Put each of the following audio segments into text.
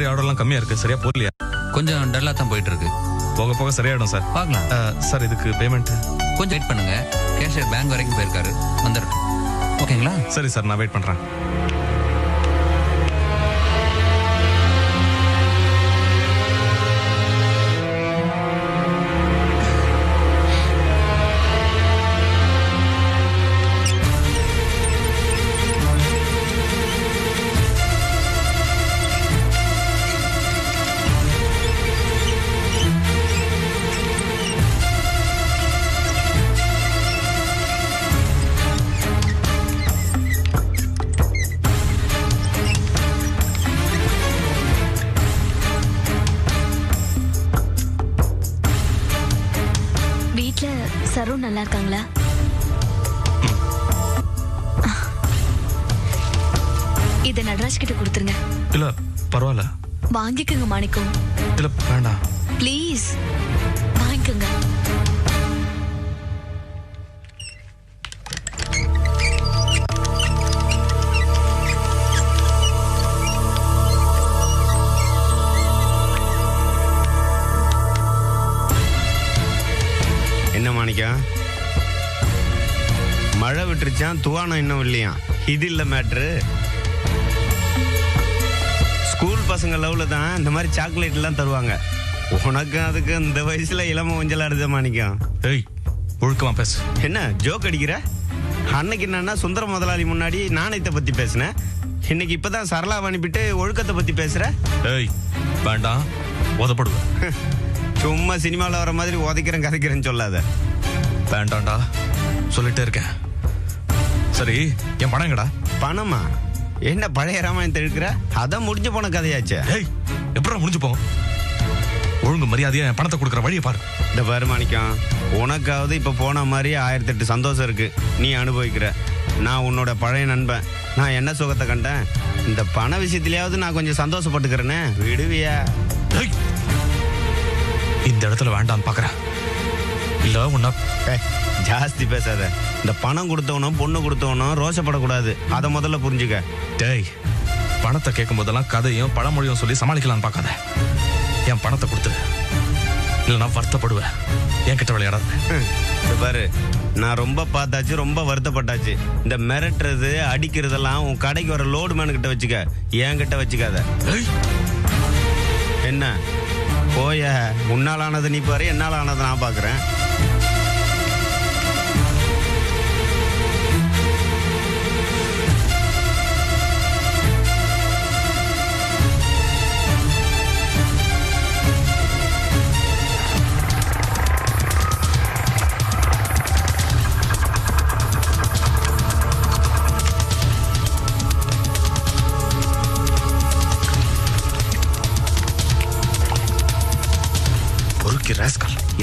காய்கறி ஆர்டர்லாம் கம்மியா இருக்கு, சரியா போகலையா? கொஞ்சம் டல்லா தான் போயிட்டு இருக்கு. போக போக சரியாயிடும் சார். பார்க்கலாம். சார் இதுக்கு பேமெண்ட் கொஞ்சம் வெயிட் பண்ணுங்க. கேஷியர் பேங்க் வரைக்கும் போயிருக்காரு, வந்துடும். ஓகேங்களா? சரி சார், நான் வெயிட் பண்றேன். சரு நல்லா இருக்காங்களா? இத நடராஜ் கிட்ட கொடுத்துருங்க. இல்ல பரவாயில்ல, வாங்கிக்கங்க மாணிக்கம். இல்ல வேண்டாம், ப்ளீஸ் வாங்கிக்கங்க. என்ன மாணிக்கம், மழை விட்டுருச்சான், துவானம் இன்னும் இல்லையா? இது இல்லை மேட்ரு. ஸ்கூல் பசங்க லவ்ல தான் இந்த மாதிரி சாக்லேட் எல்லாம் தருவாங்க. உனக்கு அதுக்கு இந்த வயசுல இளம கொஞ்சலாடுத மாணிக்கம். ஏய் ஒழுக்கமா பேசு. என்ன ஜோக் அடிக்கிற? அன்னைக்கு என்னன்னா சுந்தர முதலாளி முன்னாடி நாணயத்தை பத்தி பேசினேன், இன்னைக்கு இப்பதான் சரளாவை அனுப்பிட்டு ஒழுக்கத்தை பத்தி பேசுற. ஏய் வேண்டாம், உதப்படுவேன். சும்மா சினிமாவில் வர மாதிரி உதைக்கிறேன் கதைக்கிறேன்னு சொல்லாத. வேண்டாம்டா, சொல்லிட்டே இருக்கேன். சரி என் பணம் எங்கடா? பணமா? என்ன பழைய ராமாயணத்தை எடுக்கிற? அதான் முடிஞ்சு போன கதையாச்சே. ஏய் எப்படா முடிஞ்சு போகும்? ஒழுங்கு மரியாதையா என் பணத்தை கொடுக்குற வழியை பாரு. இந்த பாரு மாணிக்கம், உனக்காவது இப்ப போன மாதிரி 1008 சந்தோஷம் இருக்கு, நீ அனுபவிக்கிற. நான் உன்னோட பழைய நண்பன், நான் என்ன சுகத்தை கண்டேன்? இந்த பண விஷயத்திலேயாவது நான் கொஞ்சம் சந்தோஷப்பட்டுக்கிறேனே, விடுவியா? இந்த இடத்துல வேண்டான்னு பாக்குறேன். இல்ல உன்ன ஜாஸ்தி பேசாத. இந்த பணம் கொடுத்தவனும் பொண்ணு கொடுத்தவனும் ரோஷப்படக்கூடாது, அதை முதல்ல புரிஞ்சுக்க. டேய், பணத்தை கேட்கும் போதெல்லாம் கதையும் பழமொழியும் சொல்லி சமாளிக்கலான்னு பார்க்காத. என் பணத்தை கொடுத்து, இல்ல நான் வருத்தப்படுவேன். என்கிட்ட விளையாடாத. பாரு, நான் ரொம்ப பார்த்தாச்சு, ரொம்ப வருத்தப்பட்டாச்சு. இந்த மிரட்டுறது அடிக்கிறதெல்லாம் உன் கடைக்கு வர லோடு மேனு கிட்ட வச்சுக்க, என்கிட்ட வச்சுக்காத. என்ன போய, உன்னால் ஆனது நீ பாரு, என்னால் ஆனது நான் பார்க்குறேன்.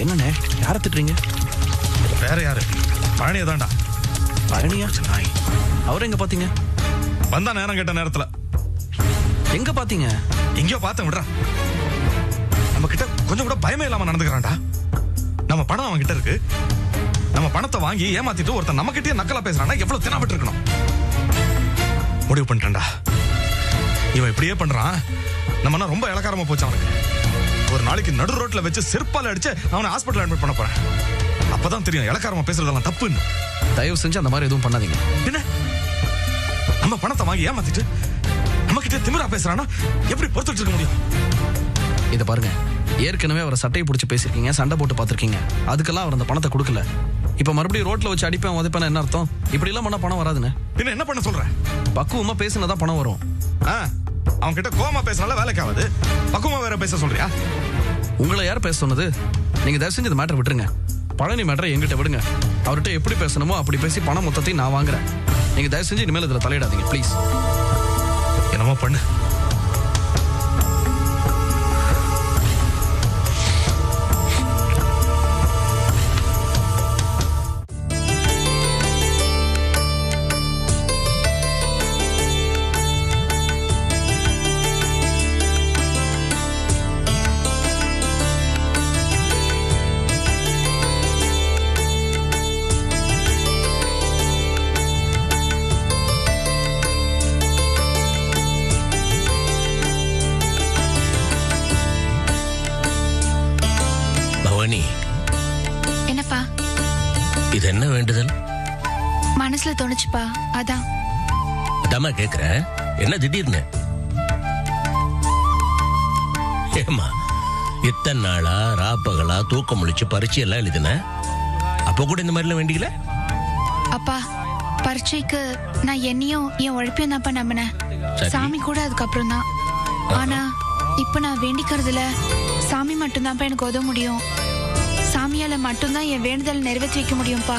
என்னண்ணே யாரை திட்டுறீங்க? வேற யாரு? பழனியை தான்டா. பழனியா? நாய். அவரை எங்க பாத்தீங்க? வந்தா நேரம் கேட்ட நேரத்துல. எங்க பாத்தீங்க? எங்கயோ பார்த்தேன், விடுறா. நம்ம கிட்ட கொஞ்சம் கூட பயமே இல்லாம நடந்துக்கிறான்டா. நம்ம பணம் அவன் கிட்ட இருக்கு, நம்ம பணத்தை வாங்கி ஏமாத்திட்டு ஒருத்தன் நம்ம கிட்டே நக்கலா பேசுறான்னா எவ்வளவு தினாவிட்டு இருக்கணும். முடிவு பண்ணிட்டேன்டா, இவன் இப்படியே பண்றான், நம்ம ரொம்ப இலக்காரமா போச்சு அவனுக்கு. ஒரு நாளைக்கு நடு ரோட்ல வச்சு செருப்பால அடிச்சு அவனை ஹாஸ்பிட்டல் அட்மிட் பண்ண போறேன். அப்பதான் தெரியும் இலக்காரமா பேசுறதெல்லாம் தப்புன்னு. தயவு செஞ்சு அந்த மாதிரி எதுவும் பண்ணாதீங்க. என்ன, நம்ம பணத்தை வாங்கி ஏமாத்திட்டு நம்ம கிட்ட திமிரா பேசுறானா எப்படி பொறுத்துட்டு இருக்க முடியும்? இத பாருங்க, ஏற்கனவே அவரை சட்டையை பிடிச்சி பேசிருக்கீங்க, சண்டை போட்டு பாத்திருக்கீங்க. அதுக்கெல்லாம் அவர் அந்த பணத்தை கொடுக்கல. இப்ப மறுபடியும் ரோட்ல வச்சு அடிப்பேன் உதைப்பேன் என்ன அர்த்தம்? இப்படி எல்லாம் பண்ணா பணம் வராதுன்னு. பின்ன என்ன பண்ண சொல்ற? பக்குவமா பேசினதான் பணம் வரும். அவன் கிட்ட கோமா பேசினால வேலைக்கு ஆகுது, பக்குவமா வேற பேச சொல்றியா? உங்களை யார் பேச சொன்னது? நீங்க தயவு செஞ்சு இந்த மேட்டர் விட்டுருங்க. பழனி மேட்டரை எங்கிட்ட விடுங்க. அவர்கிட்ட எப்படி பேசணுமோ அப்படி பேசி பணம் மொத்தத்தையும் நான் வாங்குறேன். நீங்க தயவு செஞ்சு இனிமேல் இதுல தலையிடாதீங்க ப்ளீஸ். என்னமோ பண்ணு. பவானி, என்னப்பா? இது என்ன வேண்டுதல்? மனசுல தோணுச்சுப்பா, அதான். அதாம்மா கேக்குறேன், என்ன திடீர்னு? ஏமா இத்தனை நாளா ராப்பகலா தூக்கம் முழிச்சு பரீட்சை எல்லாம் எழுதின, அப்போ கூட இந்த மாதிரிலாம் வேண்டிக்கல? அப்பா, பரீட்சைக்கு நான் என்னையும் என் உழைப்பையும் தான்ப்பா நம்பினேன். சாமி கூட அதுக்கப்புறம் தான். ஆனா இப்ப நான் வேண்டிக்கிறதுல சாமி மட்டும்தான்ப்பா எனக்கு உதவ முடியும். சாமியால மட்டும்தான் என் வேண்டுதல் நிறைவேற்றி வைக்க முடியும்ப்பா.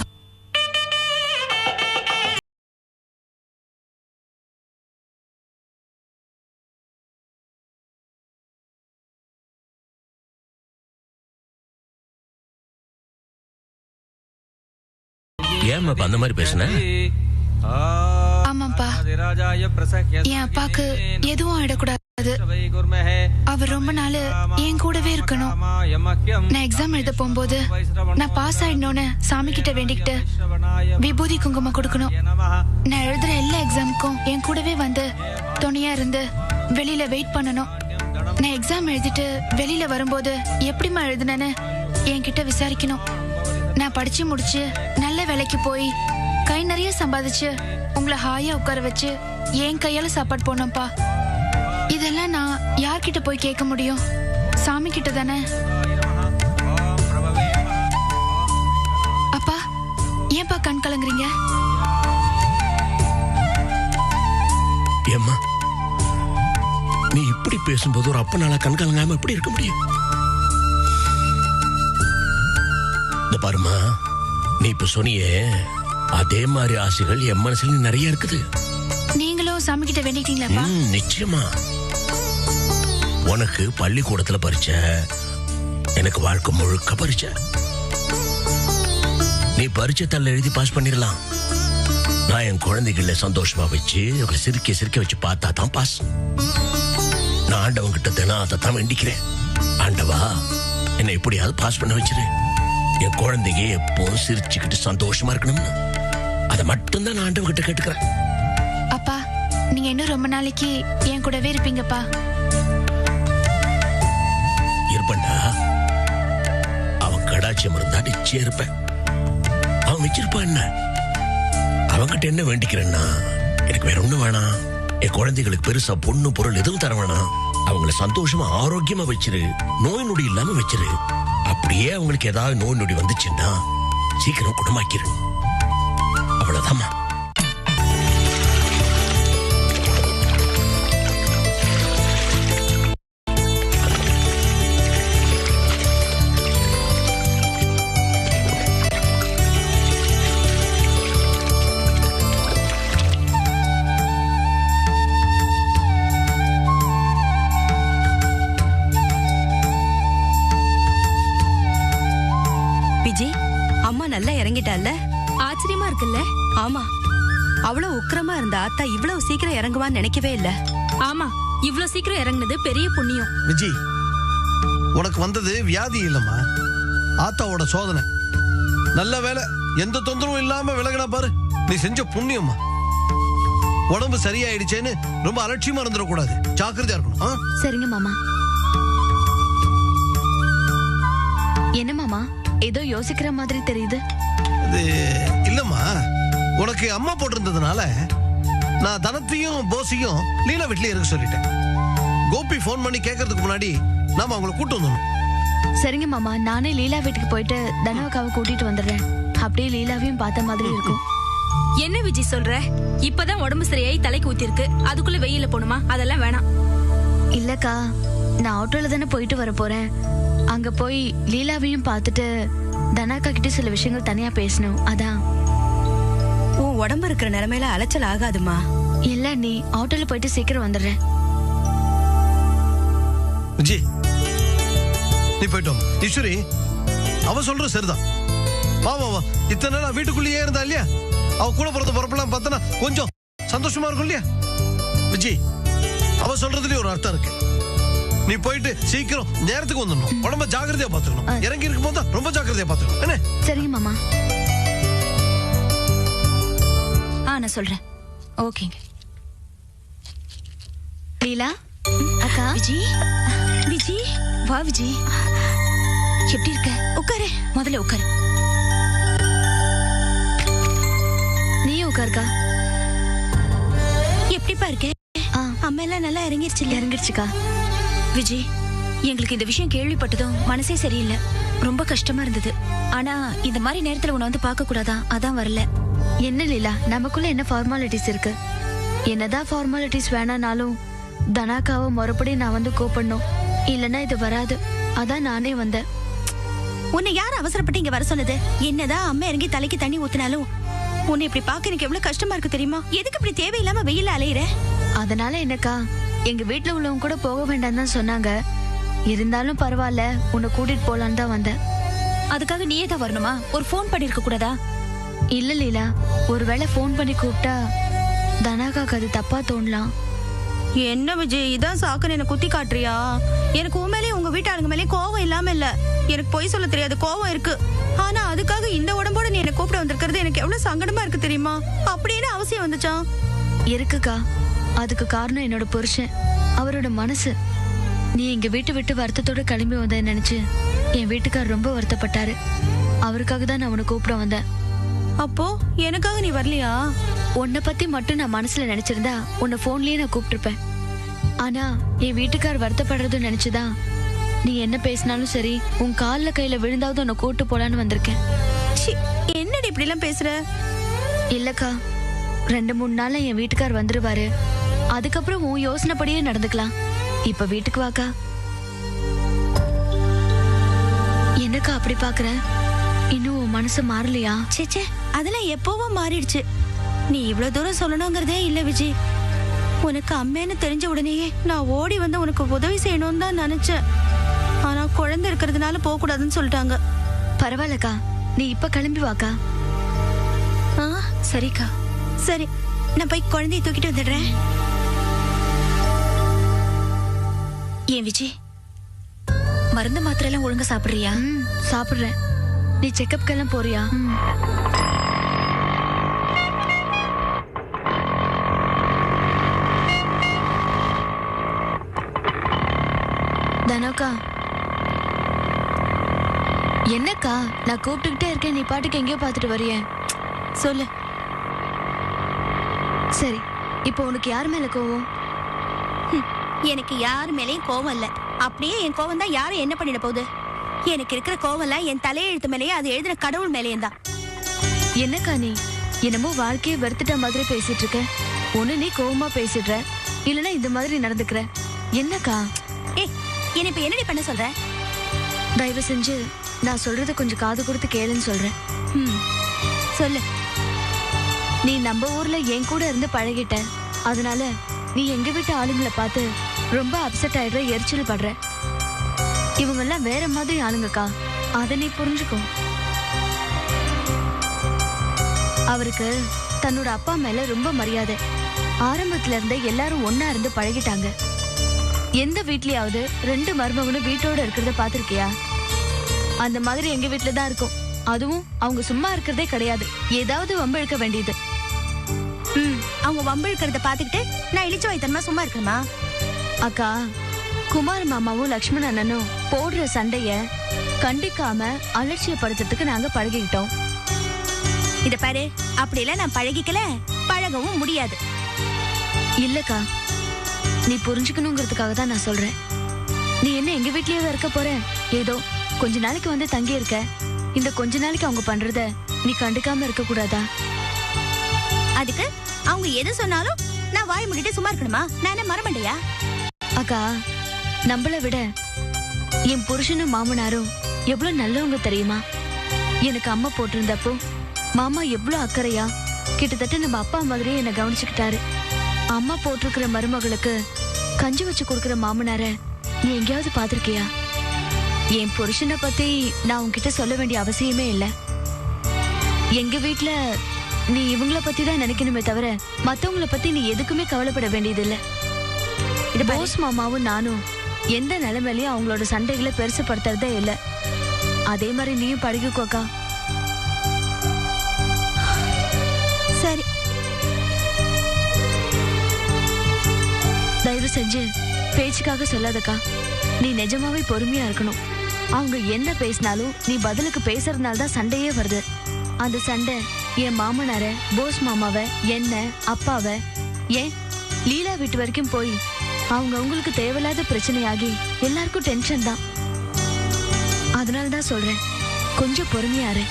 ஏமா அந்த மாதிரி பேசுன? ஆமாப்பா, என் அப்பாக்கு எதுவும் ஆயிடக்கூடாது. அவர் ரொம்ப நாள் என் கூடவே இருக்கணும். நான் எக்ஸாம் எழுத போகும்போது நான் பாஸ் ஆயிடணும்னு சாமி கிட்ட வேண்டிக்கிட்டு விபூதி குங்குமம் கொடுக்கணும். நான் எழுதுற எல்லா எக்ஸாமுக்கும் என் கூடவே வந்து துணையா இருந்து வெளியில வெயிட் பண்ணணும். நான் எக்ஸாம் எழுதிட்டு வெளியில வரும்போது எப்படிமா எழுதுனேன்னு என்கிட்ட விசாரிக்கணும். நான் படிச்சு முடிச்சு நல்ல வேலைக்கு போய் கை நிறைய சம்பாதிச்சு உங்களை ஹாயா உட்கார வச்சு என் கையால சாப்பாடு போனோம்ப்பா. இதெல்லாம் நான் யார்கிட்ட போய் கேட்க முடியும்? சாமி கிட்ட தானே. அப்பா, ஏன்பா கண் கலங்குறீங்க? ஏம்மா, நீ இப்படி பேசும்போது ஒரு அப்பனால கண் கலங்காம எப்படி இருக்க முடியும்? இந்த பாருமா, நீ இப்ப சொன்னியே அதே மாதிரி ஆசைகள் என் மனசுல நிறைய இருக்குது. நீங்களும் சாமி கிட்ட வேண்டிட்டீங்களாப்பா? நிச்சயமா. உனக்கு பள்ளிக்கூடத்துல பரீட்சை, எனக்கு வாழ்க்கை முழுக்க பரீட்சை. நீ பரீட்சை தள்ள எழுதி பாஸ் பண்ணிடலாம். நான் என் குழந்தைகள சந்தோஷமா வச்சு அவங்களை சிரிக்க சிரிக்க வச்சு பார்த்தா தான் பாஸ். நான் ஆண்டவன் கிட்ட தினம் அதை தான் வேண்டிக்கிறேன். ஆண்டவா, என்னை எப்படியாவது பாஸ் பண்ண வச்சிரு. என் குழந்தைங்க எப்போதும் சிரிச்சுக்கிட்டு சந்தோஷமா இருக்கணும்னு அதை மட்டும்தான் நான் ஆண்டவன் கிட்ட கேட்டுக்கிறேன். அப்பா, நீங்க இன்னும் ரொம்ப நாளைக்கு என் கூடவே இருப்பீங்கப்பா. இருப்பேன்டா. அவன் கடாட்சியம் இருந்தா நிச்சயம் இருப்பேன். அவன் வச்சிருப்பான். என்ன அவன்கிட்ட என்ன வேண்டிக்கிறேன்னா, எனக்கு வேற ஒண்ணு வேணாம். என் குழந்தைகளுக்கு பெருசா பொண்ணு பொருள் எதுவும் தர வேணாம். அவங்களை சந்தோஷமா ஆரோக்கியமா வச்சிரு, நோய் நொடி இல்லாம வச்சிரு. அப்படியே அவங்களுக்கு ஏதாவது நோய் நொடி வந்துச்சுன்னா சீக்கிரம் குணமாக்கிரு. அவ்வளவுதாம்மா. விஜி, அம்மா நல்லா இறங்கிட்டால? ஆச்சரியமா இருக்குல்ல? ஆமா, அவ்வளவு உக்கிரமா இருந்த ஆத்தா இவ்வளவு சீக்கிரம் இறங்குவான்னு நினைக்கவே இல்ல. ஆமா, இவ்வளவு சீக்கிரம் இறங்குனது பெரிய புண்ணியம். விஜி, உனக்கு வந்தது வியாதி இல்லம்மா, ஆத்தாவோட சோதனை. நல்ல வேலை, எந்த தொந்தரவும் இல்லாம விலகினா பாரு. நீ செஞ்ச புண்ணியம்மா. உடம்பு சரியாயிடுச்சேன்னு ரொம்ப அலட்சியமா இருந்துடக்கூடாது. ஜாக்கிரதையா இருக்கணும். சரிங்க மாமா. என்ன மாமா, ஏதோ யோசிக்கிற மாதிரி தெரியுது. அது இல்லம்மா, உனக்கு அம்மா போட்டிருந்ததுனால நான் தனத்தையும் போஸையும் லீலா வீட்லயே இருக்க சொல்லிட்டேன். கோபி போன் பண்ணி கேட்கறதுக்கு முன்னாடி நாம அவங்கள கூட்டு வந்துடணும். சரிங்க மாமா, நானே லீலா வீட்டுக்கு போயிட்டு தனவக்காவை கூட்டிட்டு வந்துடுறேன். அப்படியே லீலாவையும் பார்த்த மாதிரி இருக்கும். என்ன விஜய் சொல்ற? இப்பதான் உடம்பு சரியாயி தலைக்கு ஊத்திருக்கு, அதுக்குள்ள வெயில போணுமா? அதெல்லாம் வேணாம். இல்லக்கா, நான் ஆட்டோல தானே போயிட்டு வர போறேன். அங்க போய் லீலாவையும் பார்த்துட்டு தனாக்கா கிட்ட சில விஷயங்கள் தனியா பேசணும். அதான். உன் உடம்பு இருக்கிற நிலைமையில அலைச்சல் ஆகாதுமா. இல்ல, நீ ஆட்டோல போயிட்டு சீக்கிரம் வந்துடுறேன். விஜி, நீ போயிட்டோம். ஈஸ்வரி, அவ சொல்ற சரிதான். வா வா வா, இத்தனை நாள் வீட்டுக்குள்ளேயே இருந்தா இல்லையா? அவ கூட பிறந்த பொறப்பெல்லாம் பார்த்தனா கொஞ்சம் சந்தோஷமா இருக்கும் இல்லையா? விஜி, அவ சொல்றதுலயே ஒரு அர்த்தம் இருக்கு. நீ போயிட்டு சீக்கிரம் நேரத்துக்கு வந்துடணும். உடம்ப ஜாக்கிரதையா பாத்துக்கணும். இறங்கி இருக்கும் போது ரொம்ப ஜாக்கிரதையா பாத்துக்கணும். என்ன? சரிங்க மாமா. நான் சொல்றேன். ஓகேங்க. லீலா அக்கா. விஜி, விஜி, வா விஜி. எப்படி இருக்க? உட்காரு. முதல்ல உட்காரு. நீயும் உட்காருக்கா. எப்படிப்பா இருக்க? அம்மா எல்லாம் நல்லா இறங்கிருச்சுக்கா. விஜய், எங்களுக்கு இந்த விஷயம் கேள்விப்பட்டதும் மனசே சரியில்லை. ரொம்ப கஷ்டமா இருந்தது. ஆனா இந்த மாதிரி நேரத்துல உன்னை வந்து பார்க்க கூடாதா, அதான் வரல. என்ன லீலா, நமக்குள்ள என்ன ஃபார்மாலிட்டிஸ் இருக்கு? என்னதான் ஃபார்மாலிட்டிஸ் வேணானாலும் தனாக்காவை மறுபடி நான் வந்து கூப்பிடணும், இல்லைன்னா இது வராது. அதான் நானே வந்தேன். உன்னை யார் அவசரப்பட்டு இங்க வர சொன்னது? என்னதான் அம்மா இறங்கி தலைக்கு தண்ணி ஊத்தினாலும் உன்னை இப்படி பார்க்க எனக்கு எவ்வளவு கஷ்டமா இருக்கு தெரியுமா? எதுக்கு இப்படி தேவையில்லாம வெயில அலையிற? அதனால என்னக்கா, எங்க வீட்டுல உள்ளவங்க கூட போக வேண்டாம் தான் சொன்னாங்க. இருந்தாலும் பரவாயில்ல, உன்னை கூட்டிட்டு போலான்னு தான் வந்தேன். அதுக்காக நீயே தான் வரணுமா? ஒரு போன் பண்ணிருக்க கூடாதா? இல்ல லீலா, ஒருவேளை போன் பண்ணி கூப்பிட்டா தனாக்காக்கு அது தப்பா தோணலாம். என்ன விஜய், இதான் சாக்குன்னு என்ன குத்தி காட்டுறியா? எனக்கு உண்மையிலேயே உங்க வீட்டாளுங்க மேலே கோவம் இல்லாம இல்ல. எனக்கு பொய் சொல்ல தெரியாது, கோவம் இருக்கு. ஆனா அதுக்காக இந்த உடம்போட நீ என்ன கூப்பிட வந்திருக்கிறது எனக்கு எவ்வளவு சங்கடமா இருக்கு தெரியுமா? அப்படின்னு அவசியம் வந்துச்சா? இருக்குக்கா, அதுக்கு காரணம் என்னோட புருஷன், அவரோட மனசு. நீ எங்க வீட்டு விட்டு வருத்தத்தோட கிளம்பி வந்த நினைச்சு என் வீட்டுக்கார் ரொம்ப வருத்தப்பட்டாரு. அவருக்காக தான் நான் உன்னை கூப்பிட வந்தேன். அப்போ எனக்காக நீ வரலையா? உன்னை பத்தி மட்டும் நான் மனசுல நினைச்சிருந்தா உன்னை போன்லயே நான் கூப்பிட்டுருப்பேன். ஆனா என் வீட்டுக்கார் வருத்தப்படுறதும் நினைச்சுதான் நீ என்ன பேசினாலும் சரி, உன் கால்ல கையில விழுந்தாவது உன்னை கூட்டு போலான்னு வந்திருக்கேன். என்னடி இப்படி எல்லாம் பேசுற? இல்லக்கா, 2-3 நாள்ல என் வீட்டுக்கார் வந்துருவாரு. அதுக்கப்புறம் உன் யோசனைப்படியே நடந்துக்கலாம். இப்ப வீட்டுக்கு வாக்கா. என்னக்கா அப்படி பாக்குற? இன்னும் உன் மனசு மாறலையா? சேச்சே, அதெல்லாம் எப்பவோ மாறிடுச்சு. நீ இவ்வளவு தூரம் சொல்லணுங்கிறதே இல்ல விஜய். உனக்கு அம்மேன்னு தெரிஞ்ச உடனேயே நான் ஓடி வந்து உனக்கு உதவி செய்யணும்னு தான் நினைச்சேன். ஆனா குழந்தை இருக்கிறதுனால போக கூடாதுன்னு சொல்லிட்டாங்க. பரவாயில்லக்கா, நீ இப்ப கிளம்பி வாக்கா. சரிக்கா. சரி, நான் போய் குழந்தைய தூக்கிட்டு வந்துடுறேன். ஏன் விஜய், மருந்து மாத்திரை எல்லாம் ஒழுங்கா சாப்பிடுறியா? சாப்பிடுறேன். நீ செக்கப்க்கு எல்லாம் போறியா? தனோக்கா. என்னக்கா, நான் கூப்பிட்டுக்கிட்டே இருக்கேன், நீ பாட்டுக்கு எங்கேயோ பார்த்துட்டு வரிய. சொல்லு. சரி, இப்போ உனக்கு யார் மேல கோவம்? எனக்கு யார் மேலேயும் கோவம் இல்ல. அப்படியே என் கோவம் தான் யாரும் என்ன பண்ணிட போகுது? எனக்கு இருக்கிற கோவம் எல்லாம் என் தலையெழுத்து மேலேயே அது எழுதின கடவுள் மேலேயும் தான். என்னக்கா நீ என்னமோ வாழ்க்கையை வெறுத்துட்ட மாதிரி பேசிட்டு இருக்க. ஒண்ணு நீ கோவமா பேசிடுற, இல்லைன்னா இந்த மாதிரி நடந்துக்கிற. என்னக்கா? என்ன இப்ப என்னடி பண்ண சொல்ற? தயவு செஞ்சு நான் சொல்றத கொஞ்சம் காது கொடுத்து கேளுன்னு சொல்றேன். சொல்லு. நீ நம்ம ஊர்ல என் கூட இருந்து பழகிட்ட, அதனால நீ எங்க வீட்டு ஆளுங்களை பார்த்து ரொம்ப அப்செட் ஆயிடுற, எரிச்சல் படுற. இவங்க எல்லாம் வேற மாதிரி ஆளுங்கக்கா, அத நீ புரிஞ்சுக்கோ. அவருக்கு தன்னோட அப்பா மேல ரொம்ப மரியாதை. ஆரம்பத்துல இருந்தே எல்லாரும் ஒன்னா இருந்து பழகிட்டாங்க. எந்த வீட்லயாவது 2 மருமகனும் வீட்டோட இருக்கிறத பாத்திருக்கியா? அந்த மாதிரி எங்க வீட்டுல தான் இருக்கும். அதுவும் அவங்க சும்மா இருக்கிறதே கிடையாது, ஏதாவது வம்பு இழுக்க வேண்டியது. அவங்க வம்பு இழுக்கிறத பாத்துக்கிட்டு நான் இழிச்சு வைத்தனமா சும்மா இருக்கணுமா? அக்கா, குமார் மாமாவும் லக்ஷ்மண் அண்ணனும் போடுற சண்டைய கண்டிக்காம அலட்சியப்படுத்துறதுக்கு நாங்க பழகிக்கிட்டோம். இத பாரு, அப்படிலாம் நான் பழகிக்கல, பழகவும் முடியாது. இல்லக்கா, நீ புரிஞ்சுக்கணுங்கிறதுக்காக தான் நான் சொல்றேன். நீ என்ன எங்க வீட்லயே இருக்க போற? ஏதோ கொஞ்ச நாளைக்கு வந்து தங்கி இருக்க. இந்த கொஞ்ச நாளைக்கு அவங்க பண்றத நீ கண்டுக்காம இருக்க கூடாதா? அதுக்கு அவங்க எது சொன்னாலும் நான் வாய் மூடிட்டு சும்மா இருக்கணுமா? நான் என்ன மறமண்டையா? அக்கா, நம்மள விட என் புருஷனும் மாமனாரும் எவ்வளவு நல்லவங்க தெரியுமா? எனக்கு அம்மா போட்டிருந்தப்போ மாமா எவ்வளவு அக்கறையா கிட்டத்தட்ட நம்ம அப்பா மாதிரியே என்ன கவனிச்சுக்கிட்டாரு. அம்மா போட்டிருக்கிற மருமகளுக்கு கஞ்சி வச்சு கொடுக்கிற மாமனார நீ எங்கேயாவது பாத்திருக்கியா? என் புருஷனை பத்தி நான் உன்கிட்ட சொல்ல வேண்டிய அவசியமே இல்ல. எங்க வீட்டுல நீ இவங்கள பத்தி தான் நினைக்கணுமே தவிர மத்தவங்கள பத்தி நீ எதுக்குமே கவலைப்பட வேண்டியது இல்ல. இது போஸ் மாமாவும் நானும் எந்த நிலைமையிலயும் அவங்களோட சண்டைகளை பெருசுப்படுத்துறதே இல்ல. அதே மாதிரி நீயும் பழகிக்கோக்கா. சரி, தயவு செஞ்சு பேச்சுக்காக சொல்லாதக்கா. நீ நிஜமாவே பொறுமையா இருக்கணும். அவங்க என்ன பேசினாலும் நீ பதிலுக்கு பேசுறதுனால தான் சண்டையே வருது. அந்த சண்டை என் மாமனார, போஸ் மாமாவை, என்ன அப்பாவை, ஏன் லீலா வீட்டு வரைக்கும் போய் அவங்க அவங்களுக்கு தேவையில்லாத பிரச்சனையாகி எல்லாருக்கும் டென்ஷன் தான். அதனாலதான் சொல்றேன், கொஞ்சம் பொறுமையாரு.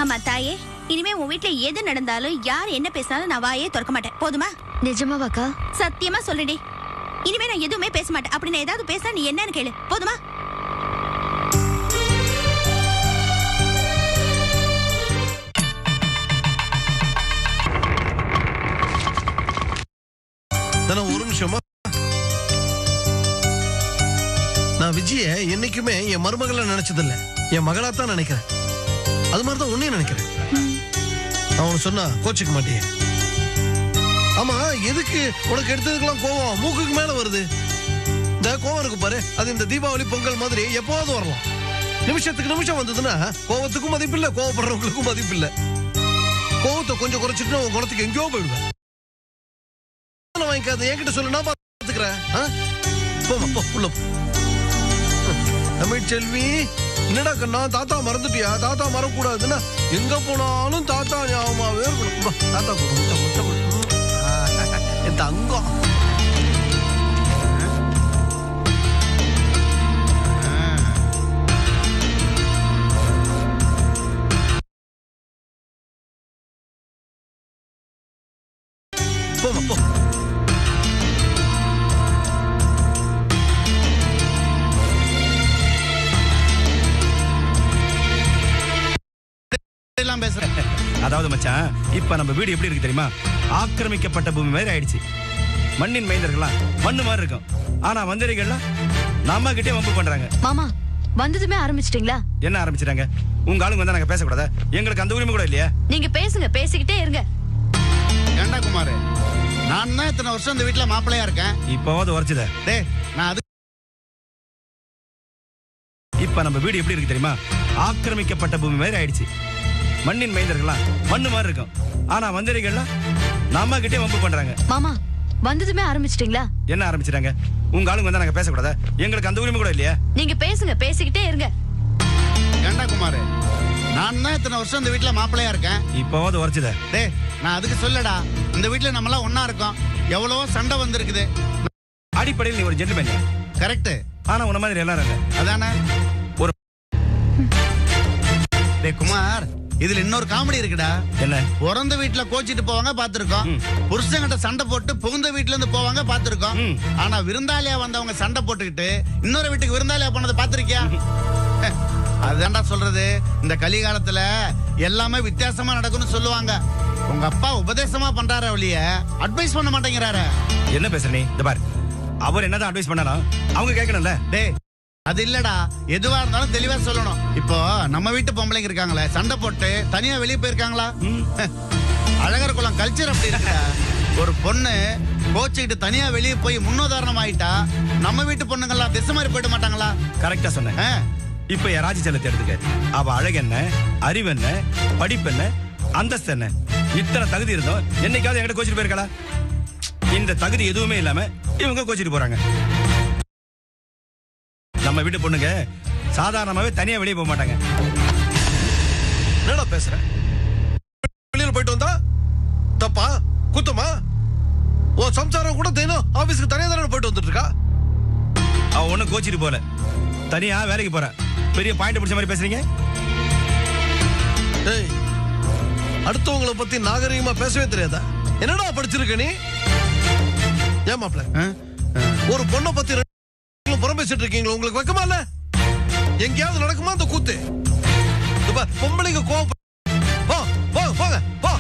ஆமா தாயே, இனிமே உன் வீட்டுல எது நடந்தாலும் யார் என்ன பேசினாலும் நான் வாயே திறக்க மாட்டேன். போதுமா? நிஜமாவாக்கா? சத்தியமா சொல்றேடி. இனிமே நான் எதுவுமே பேச மாட்டேன். அப்படி நான் ஏதாவது பேசினா நீ என்னன்னு கேளு. போதுமா? ஒரு நிமிஷமா. நான் விஜய என்னைக்குமே என் மருமகளை நினைச்சதில்ல, என் மகளாத்தான் நினைக்கிறேன். அது மாதிரிதான் உன்னையும் நினைக்கிறேன். அவன் சொன்னா கோச்சிக்க மாட்டிய. ஆமா, எதுக்கு உனக்கு எடுத்ததுக்கெல்லாம் கோவம் மூக்குக்கு மேல வருது? இந்த கோவம் இருக்கு பாரு, அது இந்த தீபாவளி பொங்கல் மாதிரி எப்போது வரலாம். நிமிஷத்துக்கு நிமிஷம் வந்ததுன்னா கோவத்துக்கும் மதிப்பு இல்ல, கோவப்படுறவங்களுக்கும் மதிப்பு இல்ல. கோவத்தை கொஞ்சம் குறைச்சிட்டு உன் குணத்துக்கு எங்கேயோ போயிடுவேன். வாங்கிக்காது, என்கிட்ட சொல்லு, நான் பாத்துக்கிறேன். போமா போ, உள்ள போ. தமிழ்ச்செல்வி, என்னடா கண்ணா தாத்தா மறந்துட்டியா? தாத்தா மறக்கூடாதுன்னா எங்க போனாலும் தாத்தா ஞாபகமாவே இருக்கணும். தாத்தா கூட என் தங்கம். போமா போ. அதாவது மச்சான், இப்ப நம்ம வீடு எப்படி இருக்கு தெரியுமா? ஆக்கிரமிக்கப்பட்ட பூமி மாதிரி ஆயிடுச்சு. மண்ணின் மைந்தர்கள்லாம் மண்ணு மாதிரி இருக்கும். ஆனா மந்திரிகள்லாம் நம்ம கிட்டே வம்பு பண்றாங்க. மாமா, வந்ததுமே ஆரம்பிச்சிட்டீங்களா? என்ன ஆரம்பிச்சிட்டாங்க? உங்க ஆளுங்க வந்தா நாங்க பேசக்கூடாதா? எங்களுக்கு அந்த உரிமை கூட இல்லையா? நீங்க பேசுங்க, பேசிக்கிட்டே இருங்க. ஏண்டா குமார், நான் தான் இத்தனை வருஷம் இந்த வீட்டுல மாப்பிள்ளையா இருக்கேன். இப்போவாது உரைச்சுத. நான் அது இப்ப நம்ம வீடு எப்படி இருக்கு தெரியுமா? ஆக்கிரமிக்கப்பட்ட பூமி மாதிரி ஆயிடுச்சு. மண்ணின் மைந்தர்கள்லாம் மண்ணு மாதிரி இருக்கும். ஆனா மந்திரிகள்லாம் நம்ம கிட்டே வம்பு பண்றாங்க. மாமா, வந்ததுமே ஆரம்பிச்சிட்டீங்களா? என்ன ஆரம்பிச்சிட்டாங்க? உங்க ஆளுங்க வந்தா நாங்க பேசக்கூடாதா? எங்களுக்கு அந்த உரிமை கூட இல்லையா? நீங்க பேசுங்க, பேசிக்கிட்டே இருங்க. ஏண்டா குமார், நான் தான் இத்தனை வருஷம் இந்த வீட்டுல மாப்பிள்ளையா இருக்கேன். இப்போவாது உரைச்சுத. நான் அதுக்கு சொல்லடா, இந்த வீட்டுல நம்ம எல்லாம் ஒன்னா இருக்கோம். எவ்வளவோ சண்டை வந்திருக்குது. அடிப்படையில் நீ ஒரு ஜென்டில்மேன். கரெக்ட். ஆனா உன்ன மாதிரி எல்லாரும் இல்ல. அதானே ஒரு குமார், இதுல இன்னொரு காமெடி இருக்குடா. என்ன? பிறந்த வீட்டுல கோச்சிட்டு போவாங்க பாத்துருக்கோம். புருஷங்கிட்ட சண்டை போட்டு புகுந்த வீட்டுல இருந்து போவாங்க பாத்துருக்கோம். ஆனா விருந்தாளியா வந்தவங்க சண்டை போட்டுக்கிட்டு இன்னொரு வீட்டுக்கு விருந்தாளியா போனதை பாத்திருக்கியா? அதுதான்டா சொல்றது, இந்த கலிகாலத்துல எல்லாமே வித்தியாசமா நடக்கும்னு சொல்லுவாங்க. உங்க அப்பா உபதேசமா பண்றாரு, ஒழிய அட்வைஸ் பண்ண மாட்டேங்கிறாரு. என்ன பேசுற நீ? இந்த பாரு, அவர் என்னதான் அட்வைஸ் பண்ணாலும் அவங்க கேட்கணும்ல. அது இல்லடா, எதுவா இருந்தாலும் தெளிவா சொல்லணும். இப்போ நம்ம வீட்டு பொம்பளைங்க இருக்காங்களே, சண்டை போட்டு தனியா வெளியே போயிருக்காங்களா? அழகர் குளம் கல்ச்சர் அப்படி இருக்குடா. ஒரு பொண்ணு கோச்சிக்கிட்டு தனியா வெளியே போய் முன்னுதாரணம் ஆயிட்டா நம்ம வீட்டு பொண்ணுங்கெல்லாம் திசை மாதிரி போயிட மாட்டாங்களா? கரெக்டா சொன்னேன். இப்ப ராஜி செல்லத்தை எடுத்துக்க. அவ அழகு என்ன, அறிவு என்ன, படிப்பு என்ன, அந்தஸ்து என்ன, இத்தனை தகுதி இருந்தோம் என்னைக்காவது என்கிட்ட கோச்சிட்டு போயிருக்கா? இந்த தகுதி எதுவுமே இல்லாம இவங்க கோச்சிட்டு போறாங்க. நம்ம வீட்டு பொண்ணுங்க சாதாரணமாவே தனியா வெளியே போக மாட்டாங்க. என்னடா பேசுற? வெளியில போயிட்டு வந்தா தப்பா குத்தமா? ஓ சம்சாரம் கூட தினம் ஆபீஸ்க்கு தனியா தானே போயிட்டு வந்துட்டு இருக்கா? அவ ஒண்ணு கோச்சிட்டு போல, தனியா வேலைக்கு போற. பெரிய பாயிண்ட் பிடிச்ச மாதிரி பேசுறீங்க. அடுத்தவங்களை பத்தி நாகரிகமா பேசவே தெரியாதா? என்னடா படிச்சிருக்க நீ? ஏமாப்ல, ஒரு பொண்ணை பத்தி புறம் பேசிட்டு இருக்கீங்களா? உங்களுக்கு வெக்கமா இல்ல? எங்கேயாவது நடக்குமா அந்த கூத்து? பொம்பளைங்க கோவம். போங்க போ.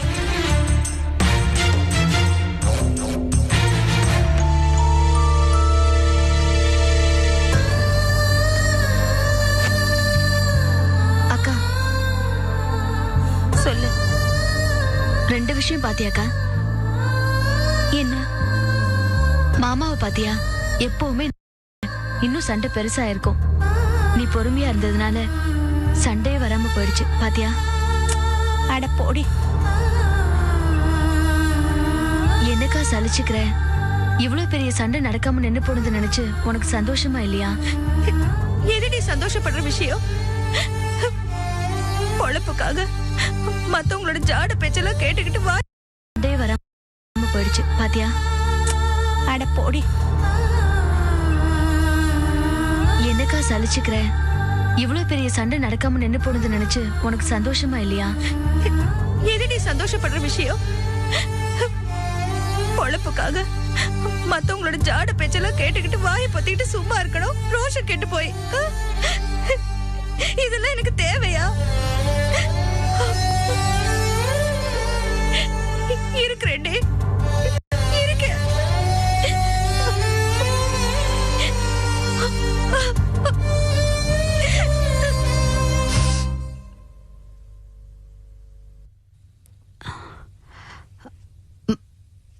அக்கா சொல்லு. 2 விஷயம் பாத்தியாக்கா? என்ன? மாமாவை பாத்தியா? எப்பவுமே இன்னும் சண்டை பெருசா இருக்கும். நீ பொறுமையா இருந்ததுனால சண்டையே வராம போயிடுச்சு பாத்தியா? அட போடி. என்னக்கா சலிச்சுக்கிற? இவ்வளவு பெரிய சண்டை நடக்காம நின்னு போனது நினைச்சு உனக்கு சந்தோஷமா இல்லையா? எதுடி சந்தோஷப்படுற விஷயம் பொழப்புக்காக மத்தவங்களோட ஜாட பேச்செல்லாம் கேட்டுக்கிட்டு வாடே வராம போயிடுச்சு பாத்தியா. அட போடி. என்னக்கா சலிச்சுக்கிற? இவ்வளவு பெரிய சண்டை நடக்காம நின்னு போனது நினைச்சு உனக்கு சந்தோஷமா இல்லையா? எதுடி சந்தோஷப்படுற விஷயம்? பொழப்புக்காக மத்தவங்களோட ஜாட பேச்செல்லாம் கேட்டுக்கிட்டு வாயை பொத்திக்கிட்டு சும்மா இருக்கணும். ரோஷம் கெட்டு போய் இதெல்லாம் எனக்கு தேவையா? இருக்கிறேன்டே இருக்கேன்.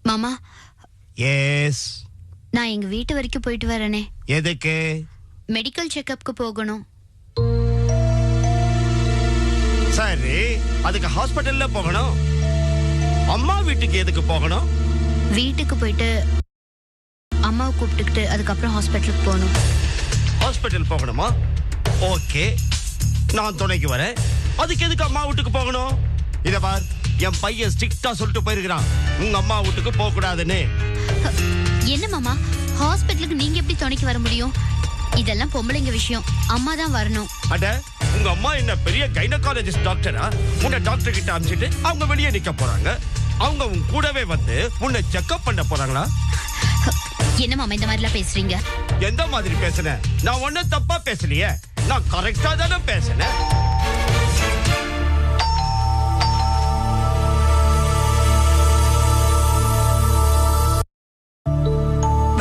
மாமா. எஸ். நான் எங்க வீட்டு வரைக்கும் போயிட்டு வரேனே. எதுக்கு? மெடிக்கல் செக்கப்க்கு போகணும். சரி, அதுக்கு ஹாஸ்பிடல்ல போகணும். அம்மா வீட்டுக்கு எதுக்கு போகணும்? வீட்டுக்கு போயிட்டு அம்மாவை கூப்பிட்டுக்கிட்டு அதுக்கப்புறம் ஹாஸ்பிட்டலுக்கு போகணும். ஹாஸ்பிட்டல் போகணுமா? ஓகே, நான் துணைக்கு வரேன். அதுக்கு எதுக்கு அம்மா வீட்டுக்கு போகணும்? இத பார், என் பையன் ஸ்ட்ரிக்ட்டா சொல்லிட்டு போயிருக்கிறான், உங்க அம்மா வீட்டுக்கு போக கூடாதுன்னு. என்ன மாமா, ஹாஸ்பிட்டலுக்கு நீங்க எப்படி துணைக்கு வர முடியும்? இதெல்லாம் பொம்பளைங்க விஷயம், அம்மா தான் வரணும். அட, உங்க அம்மா என்ன பெரிய கைனகாலஜிஸ்ட் டாக்டரா? உன்னை டாக்டர் கிட்ட அனுப்பிச்சிட்டு அவங்க வெளியே நிக்க போறாங்க. அவங்க உன் கூடவே வந்து உன்னை செக்அப் பண்ண போறாங்களா? என்ன மாமா இந்த மாதிரிலாம் பேசுறீங்க? எந்த மாதிரி பேசுனேன்? நான் ஒன்னும் தப்பா பேசலையே, நான் கரெக்டா தானே பேசுனேன்.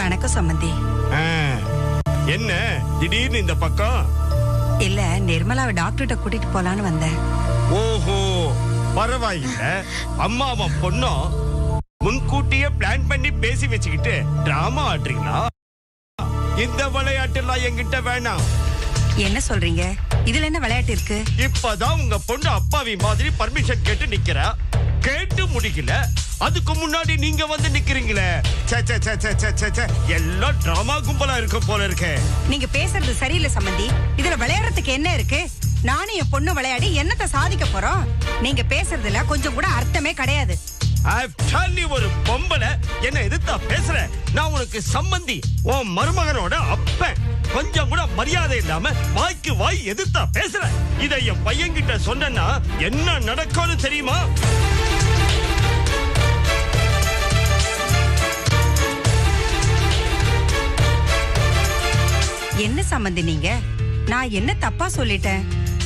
வணக்கம் சம்பந்தி. என்ன திடீர்னு இந்த பக்கம்? இல்ல, நிர்மலாவை டாக்டர்கிட்ட கூட்டிட்டு போலான்னு வந்தேன். ஓஹோ, பரவாயில்ல. அம்மாவும் பொண்ணும் முன்கூட்டியே பிளான் பண்ணி பேசி வச்சுக்கிட்டு டிராமா ஆடுறீங்களா? இந்த விளையாட்டுலாம் என்கிட்ட வேணாம். என்ன சொல்றீங்க? இதுல என்ன விளையாட்டு இருக்கு? இப்பதான் உங்க பொண்ணு அப்பாவி மாதிரி பர்மிஷன் கேட்டு நிக்கிறா. கேட்டு முடிக்கல, அதுக்கு முன்னாடி நீங்க வந்து நிக்கிறீங்களே. எல்லாம் டிராமா கும்பலா இருக்க போல இருக்கு. நீங்க பேசுறது சரியில்லை சம்பந்தி. இதுல விளையாடுறதுக்கு என்ன இருக்கு? நானும் என் பொண்ணு விளையாடி என்னத்தை சாதிக்க போறோம்? நீங்க பேசுறதுல கொஞ்சம் கூட அர்த்தமே கிடையாது. ஒரு பொம்பளை என்ன எதிர்த்தா பேசுற? நான் உனக்கு சம்பந்தி, உன் மருமகனோட அப்பன். கொஞ்சம் கூட மரியாதை இல்லாம வாய்க்கு வாய் எதிர்த்தா பேசுற. இதை என் பையன் கிட்ட சொன்னா என்ன நடக்கும்னு தெரியுமா? என்ன சம்பந்தி நீங்க? நான் என்ன தப்பா சொல்லிட்டேன்?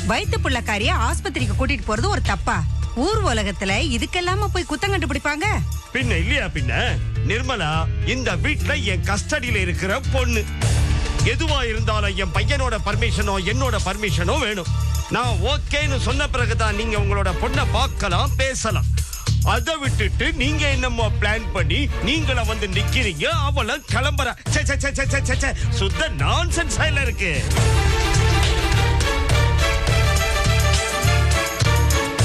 வயிற்று புள்ளக்காரிய ஆஸ்பத்திரிக்கு கூட்டிட்டு போறது ஒரு தப்பா? ஊர் உலகத்துல இதுக்கெல்லாம போய் குத்தம் கண்டுபிடிப்பாங்க? பின்ன இல்லையா பின்ன. நிர்மலா இந்த வீட்டுல என் கஸ்டடியில இருக்கிற பொண்ணு. எதுவா இருந்தாலும் என் பையனோட பர்மிஷனோ என்னோட பர்மிஷனோ வேணும். நான் ஓகேன்னு சொன்ன பிறகுதான் நீங்க உங்களோட பொண்ணை பார்க்கலாம், பேசலாம். அதை விட்டுட்டு நீங்க என்னமோ பிளான் பண்ணி நீங்கள வந்து நிக்கிறீங்க, அவள கிளம்புற. சுத்த நான்சென்ஸ் இருக்கு.